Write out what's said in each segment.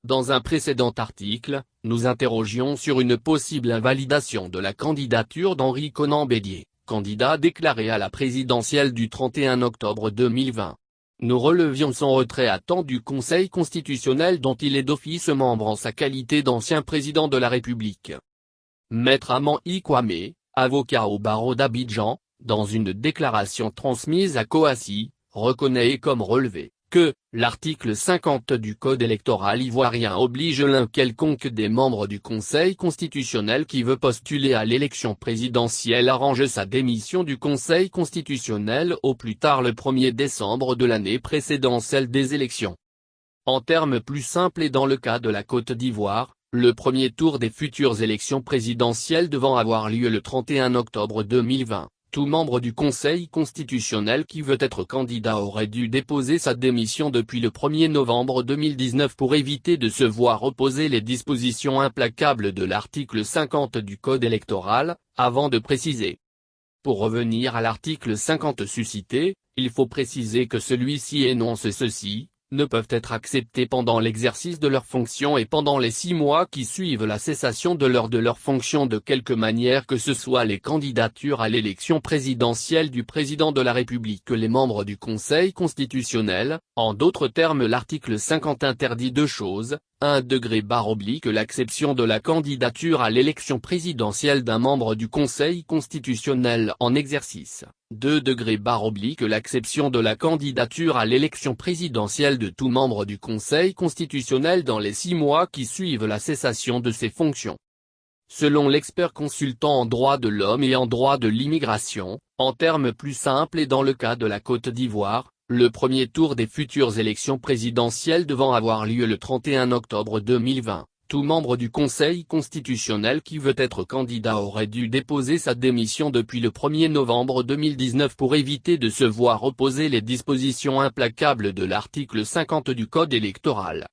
Dans un précédent article, nous interrogions sur une possible invalidation de la candidature d'Henri Konan Bédié, candidat déclaré à la présidentielle du 31 octobre 2020. Nous relevions son retrait à temps du Conseil constitutionnel dont il est d'office membre en sa qualité d'ancien président de la République. Maître Amand-I Kwame, avocat au barreau d'Abidjan, dans une déclaration transmise à Kouassi, reconnaît comme relevé que l'article 50 du Code électoral ivoirien oblige l'un quelconque des membres du Conseil constitutionnel qui veut postuler à l'élection présidentielle à ranger sa démission du Conseil constitutionnel au plus tard le 1er décembre de l'année précédant celle des élections. En termes plus simples et dans le cas de la Côte d'Ivoire, le premier tour des futures élections présidentielles devant avoir lieu le 31 octobre 2020. Tout membre du Conseil constitutionnel qui veut être candidat aurait dû déposer sa démission depuis le 1er novembre 2019 pour éviter de se voir opposer les dispositions implacables de l'article 50 du Code électoral, avant de préciser. Pour revenir à l'article 50 suscité, il faut préciser que celui-ci énonce ceci, ne peuvent être acceptés pendant l'exercice de leurs fonctions et pendant les 6 mois qui suivent la cessation de leurs fonctions de quelque manière que ce soit les candidatures à l'élection présidentielle du président de la République que les membres du Conseil constitutionnel. En d'autres termes, l'article 50 interdit deux choses, 1° l'acception de la candidature à l'élection présidentielle d'un membre du Conseil constitutionnel en exercice, 2° l'acception de la candidature à l'élection présidentielle de tout membre du Conseil constitutionnel dans les 6 mois qui suivent la cessation de ses fonctions. Selon l'expert consultant en droit de l'homme et en droit de l'immigration, en termes plus simples et dans le cas de la Côte d'Ivoire, le premier tour des futures élections présidentielles devant avoir lieu le 31 octobre 2020, tout membre du Conseil constitutionnel qui veut être candidat aurait dû déposer sa démission depuis le 1er novembre 2019 pour éviter de se voir opposer les dispositions implacables de l'article 50 du Code électoral.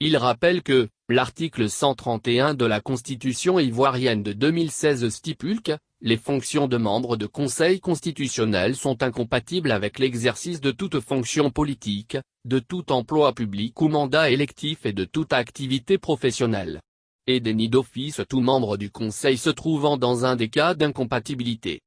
Il rappelle que, l'article 131 de la Constitution ivoirienne de 2016 stipule que, les fonctions de membres de Conseil constitutionnel sont incompatibles avec l'exercice de toute fonction politique, de tout emploi public ou mandat électif et de toute activité professionnelle. Et dénie d'office tout membre du Conseil se trouvant dans un des cas d'incompatibilité.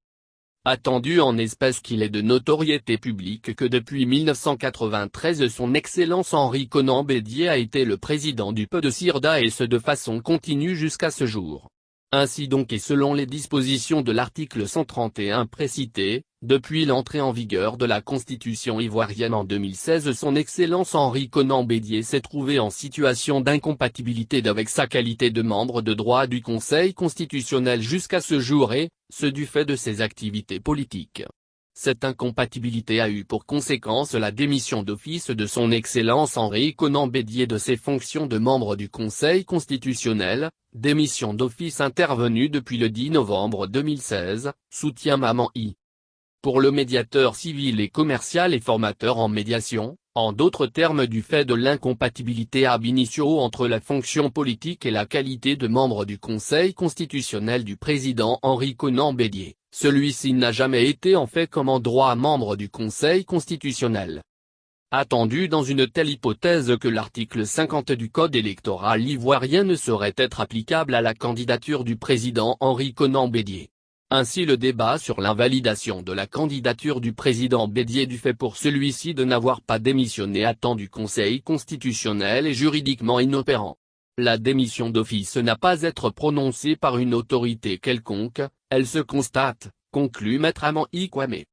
Attendu en espèces qu'il est de notoriété publique que depuis 1993 son Excellence Henri Konan Bédié a été le président du PDCIRDA et ce de façon continue jusqu'à ce jour. Ainsi donc et selon les dispositions de l'article 131 précité, depuis l'entrée en vigueur de la Constitution ivoirienne en 2016 son Excellence Henri Konan Bédié s'est trouvé en situation d'incompatibilité avec sa qualité de membre de droit du Conseil constitutionnel jusqu'à ce jour et, ce du fait de ses activités politiques. Cette incompatibilité a eu pour conséquence la démission d'office de son Excellence Henri Konan Bédié de ses fonctions de membre du Conseil constitutionnel, démission d'office intervenue depuis le 10 novembre 2016, soutient Amand-I. Pour le médiateur civil et commercial et formateur en médiation, en d'autres termes du fait de l'incompatibilité ab initio entre la fonction politique et la qualité de membre du Conseil constitutionnel du président Henri Konan Bédié, celui-ci n'a jamais été en fait comme en droit membre du Conseil constitutionnel. Attendu dans une telle hypothèse que l'article 50 du Code électoral ivoirien ne saurait être applicable à la candidature du président Henri Konan Bédié. Ainsi le débat sur l'invalidation de la candidature du président Bédié du fait pour celui-ci de n'avoir pas démissionné à temps du Conseil constitutionnel est juridiquement inopérant. La démission d'office n'a pas à être prononcée par une autorité quelconque, elle se constate, conclut Maître Amand-I Kwame.